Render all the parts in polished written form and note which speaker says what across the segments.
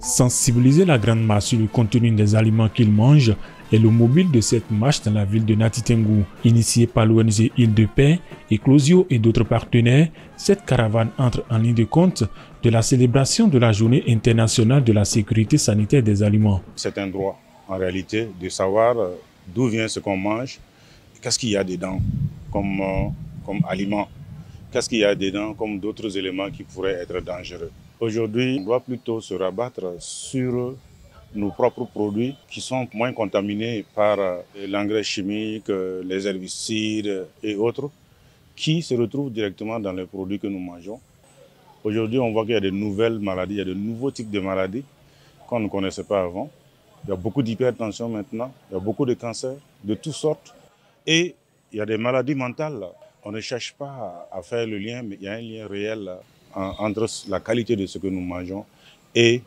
Speaker 1: Sensibiliser la grande masse sur le contenu des aliments qu'ils mangent est le mobile de cette marche dans la ville de Nati Tengou. Initiée par l'ONG Île de Paix, Eclosio et d'autres partenaires, cette caravane entre en ligne de compte de la célébration de la Journée internationale de la sécurité sanitaire des aliments.
Speaker 2: C'est un droit, en réalité, de savoir d'où vient ce qu'on mange, qu'est-ce qu'il y a dedans comme aliment, qu'est-ce qu'il y a dedans comme d'autres éléments qui pourraient être dangereux. Aujourd'hui, on doit plutôt se rabattre sur nos propres produits qui sont moins contaminés par l'engrais chimique, les herbicides et autres, qui se retrouvent directement dans les produits que nous mangeons. Aujourd'hui, on voit qu'il y a de nouvelles maladies, il y a de nouveaux types de maladies qu'on ne connaissait pas avant. Il y a beaucoup d'hypertension maintenant, il y a beaucoup de cancers de toutes sortes et il y a des maladies mentales. On ne cherche pas à faire le lien, mais il y a un lien réel entre la qualité de ce que nous mangeons et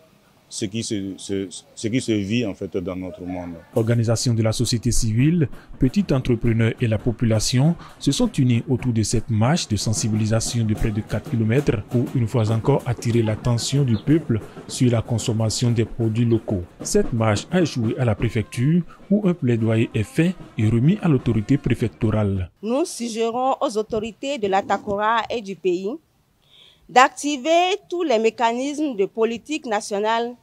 Speaker 2: ce qui se vit en fait dans notre monde.
Speaker 1: Organisation de la société civile, petits entrepreneurs et la population se sont unis autour de cette marche de sensibilisation de près de 4 km pour une fois encore attirer l'attention du peuple sur la consommation des produits locaux. Cette marche a échoué à la préfecture où un plaidoyer est fait et remis à l'autorité préfectorale.
Speaker 3: Nous suggérons aux autorités de la Takora et du pays d'activer tous les mécanismes de politique nationale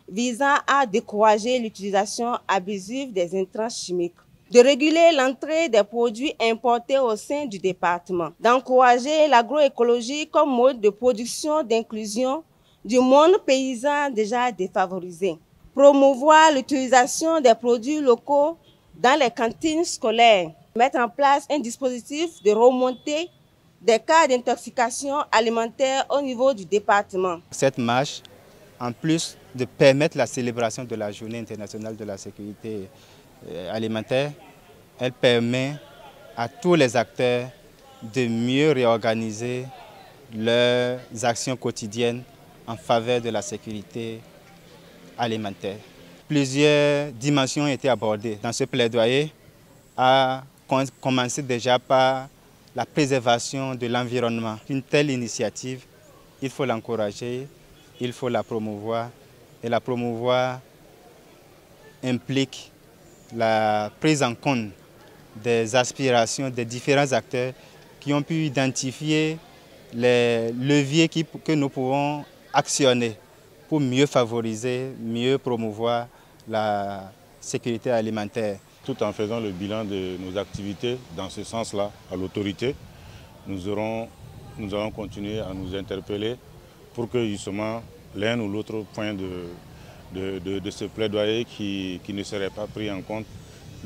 Speaker 3: visant à décourager l'utilisation abusive des intrants chimiques, de réguler l'entrée des produits importés au sein du département, d'encourager l'agroécologie comme mode de production d'inclusion du monde paysan déjà défavorisé, promouvoir l'utilisation des produits locaux dans les cantines scolaires, mettre en place un dispositif de remontée des cas d'intoxication alimentaire au niveau du département.
Speaker 4: Cette marche, en plus de permettre la célébration de la Journée internationale de la sécurité alimentaire, elle permet à tous les acteurs de mieux réorganiser leurs actions quotidiennes en faveur de la sécurité alimentaire. Plusieurs dimensions ont été abordées dans ce plaidoyer, à commencer déjà par la préservation de l'environnement. Une telle initiative, il faut l'encourager, il faut la promouvoir. Et la promouvoir implique la prise en compte des aspirations des différents acteurs qui ont pu identifier les leviers que nous pouvons actionner pour mieux favoriser, mieux promouvoir la sécurité alimentaire.
Speaker 2: Tout en faisant le bilan de nos activités dans ce sens-là à l'autorité, nous allons continuer à nous interpeller pour que justement l'un ou l'autre point de ce plaidoyer qui ne serait pas pris en compte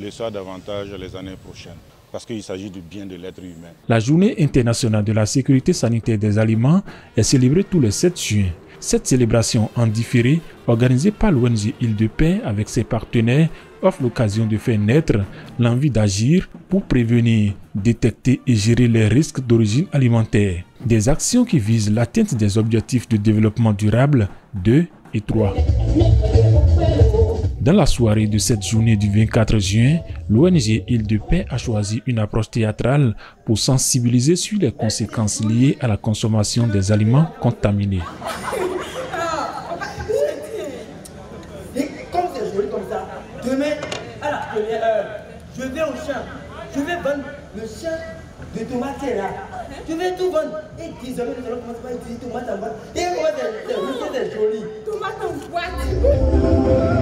Speaker 2: le soit davantage les années prochaines. Parce qu'il s'agit du bien de l'être humain.
Speaker 1: La Journée internationale de la sécurité sanitaire des aliments est célébrée tous les 7 juin. Cette célébration en différé, organisée par l'ONG Île de Paix avec ses partenaires, offre l'occasion de faire naître l'envie d'agir pour prévenir, détecter et gérer les risques d'origine alimentaire. Des actions qui visent l'atteinte des objectifs de développement durable 2 et 3. Dans la soirée de cette journée du 24 juin, l'ONG Île de Paix a choisi une approche théâtrale pour sensibiliser sur les conséquences liées à la consommation des aliments contaminés.
Speaker 5: Demain, à la première heure, je vais au champ. Je vais vendre le champ de tomates là. Je vais tout vendre. Et désormais, nous allons commencer par utiliser tomates en boîte. Et on va des jolies. Tomates en boîte.